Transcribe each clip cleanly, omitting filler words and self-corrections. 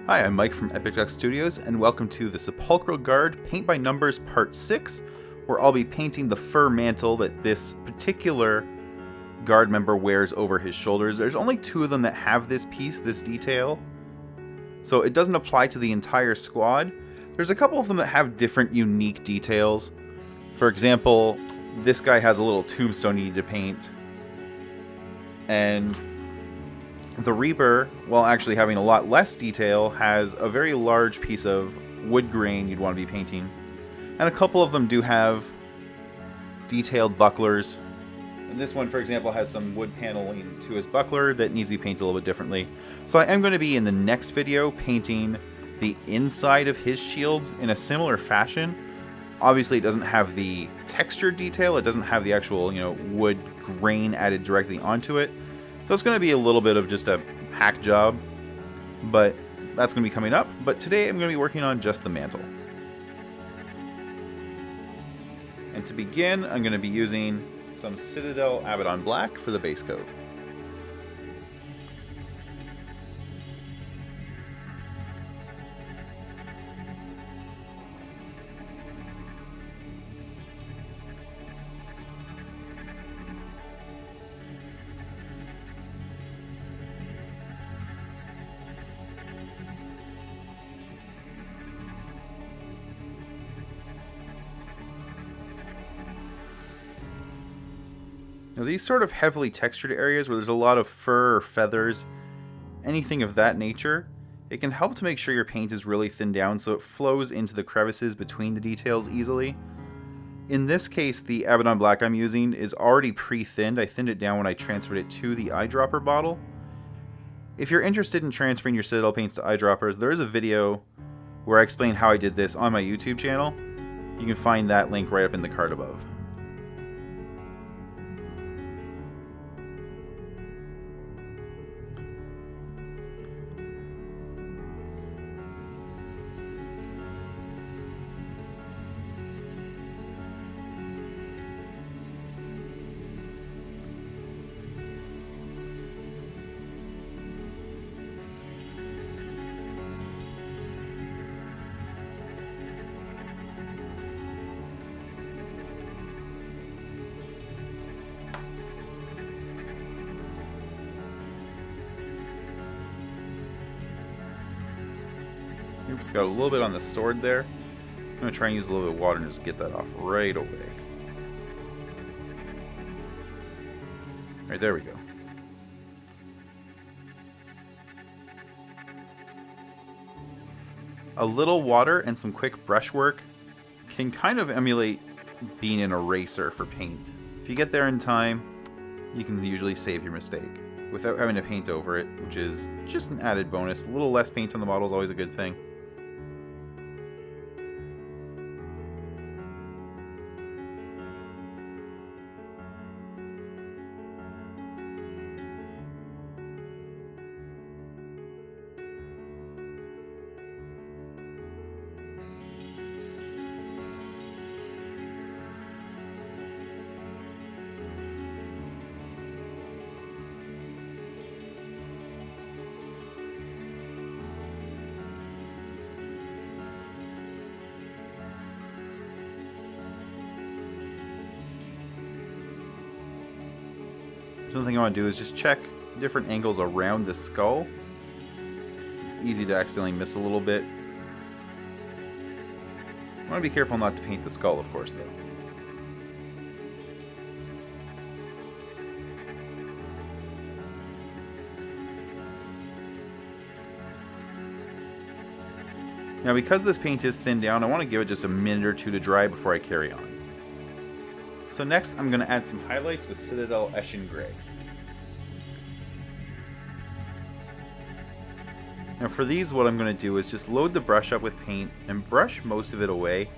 Hi, I'm Mike from Epic Duck Studios, and welcome to the Sepulchral Guard Paint by Numbers Part 6, where I'll be painting the fur mantle that this particular guard member wears over his shoulders. There's only two of them that have this piece, this detail, so it doesn't apply to the entire squad. There's a couple of them that have different unique details. For example, this guy has a little tombstone you need to paint, and the Reaper, while actually having a lot less detail, has a very large piece of wood grain you'd want to be painting. And a couple of them do have detailed bucklers. And this one, for example, has some wood paneling to his buckler that needs to be painted a little bit differently. So I am going to be, in the next video, painting the inside of his shield in a similar fashion. Obviously, it doesn't have the textured detail. It doesn't have the actual, wood grain added directly onto it. So it's going to be a little bit of just a hack job, but that's going to be coming up. But today I'm going to be working on just the mantle. And to begin, I'm going to be using some Citadel Abaddon Black for the base coat. Now, these sort of heavily textured areas where there's a lot of fur or feathers, anything of that nature, it can help to make sure your paint is really thinned down so it flows into the crevices between the details easily. In this case, the Abaddon Black I'm using is already pre-thinned. I thinned it down when I transferred it to the eyedropper bottle. If you're interested in transferring your Citadel paints to eyedroppers, there is a video where I explain how I did this on my YouTube channel. You can find that link right up in the card above. Oops, got a little bit on the sword there. I'm going to try and use a little bit of water and just get that off right away. Right, there we go. A little water and some quick brushwork can kind of emulate being an eraser for paint. If you get there in time, you can usually save your mistake without having to paint over it, which is just an added bonus. A little less paint on the bottle is always a good thing. So one thing I want to do is just check different angles around the skull. It's easy to accidentally miss a little bit. I want to be careful not to paint the skull, of course, though. Now, because this paint is thinned down, I want to give it just a minute or two to dry before I carry on. So next, I'm going to add some highlights with Citadel Eshin Gray. Now for these, what I'm going to do is just load the brush up with paint and brush most of it away.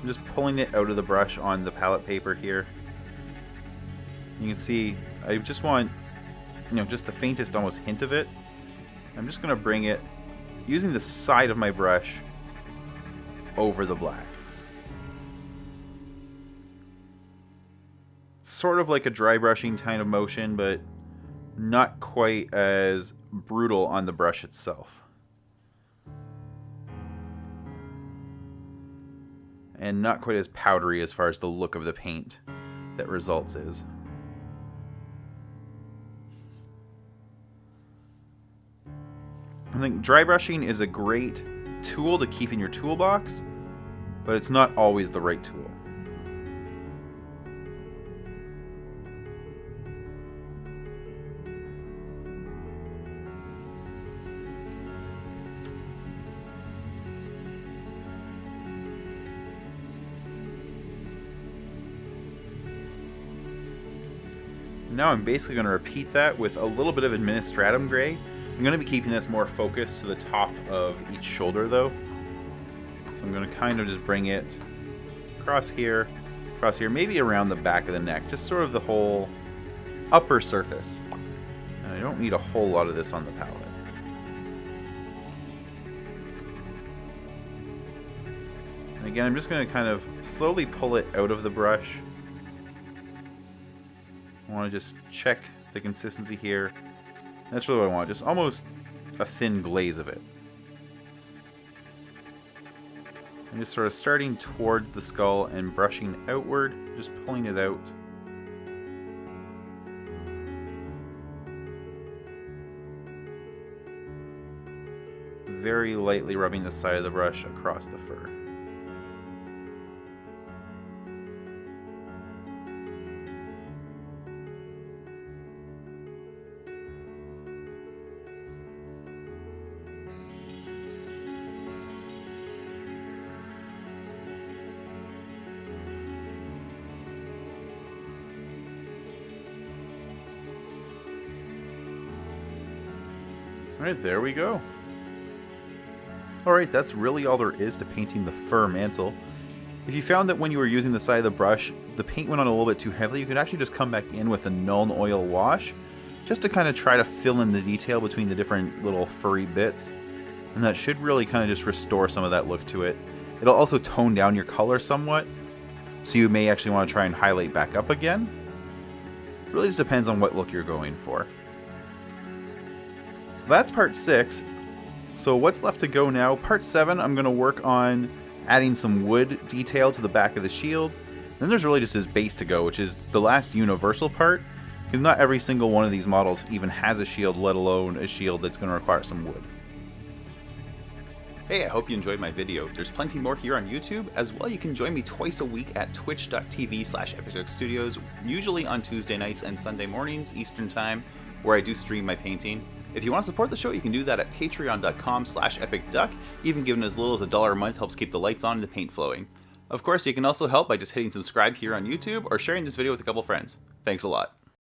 I'm just pulling it out of the brush on the palette paper here. You can see, I just want, just the faintest almost hint of it. I'm just going to bring it, using the side of my brush, over the black. Sort of like a dry brushing kind of motion, but not quite as brutal on the brush itself. and not quite as powdery as far as the look of the paint that results is. I think dry brushing is a great tool to keep in your toolbox, but it's not always the right tool. Now I'm basically going to repeat that with a little bit of Administratum Gray. I'm going to be keeping this more focused to the top of each shoulder though. So I'm going to kind of just bring it across here, maybe around the back of the neck, just sort of the whole upper surface. And I don't need a whole lot of this on the palette. And again, I'm just going to kind of slowly pull it out of the brush. I want to just check the consistency here. That's really what I want, just almost a thin glaze of it. I'm just sort of starting towards the skull and brushing outward, just pulling it out. Very lightly rubbing the side of the brush across the fur. Alright, there we go. Alright, that's really all there is to painting the fur mantle. If you found that when you were using the side of the brush, the paint went on a little bit too heavily, you could actually just come back in with a Nuln Oil wash, just to kind of try to fill in the detail between the different little furry bits. And that should really kind of just restore some of that look to it. It'll also tone down your color somewhat, so you may actually want to try and highlight back up again. It really just depends on what look you're going for. So that's part 6. So what's left to go now? Part 7, I'm going to work on adding some wood detail to the back of the shield. Then there's really just his base to go, which is the last universal part, because not every single one of these models even has a shield, let alone a shield that's going to require some wood. Hey, I hope you enjoyed my video. There's plenty more here on YouTube. As well, you can join me twice a week at twitch.tv/EpicDuck, usually on Tuesday nights and Sunday mornings Eastern Time, where I do stream my painting. If you want to support the show, you can do that at patreon.com/epicduck. Even giving as little as $1 a month helps keep the lights on and the paint flowing. Of course, you can also help by just hitting subscribe here on YouTube or sharing this video with a couple friends. Thanks a lot.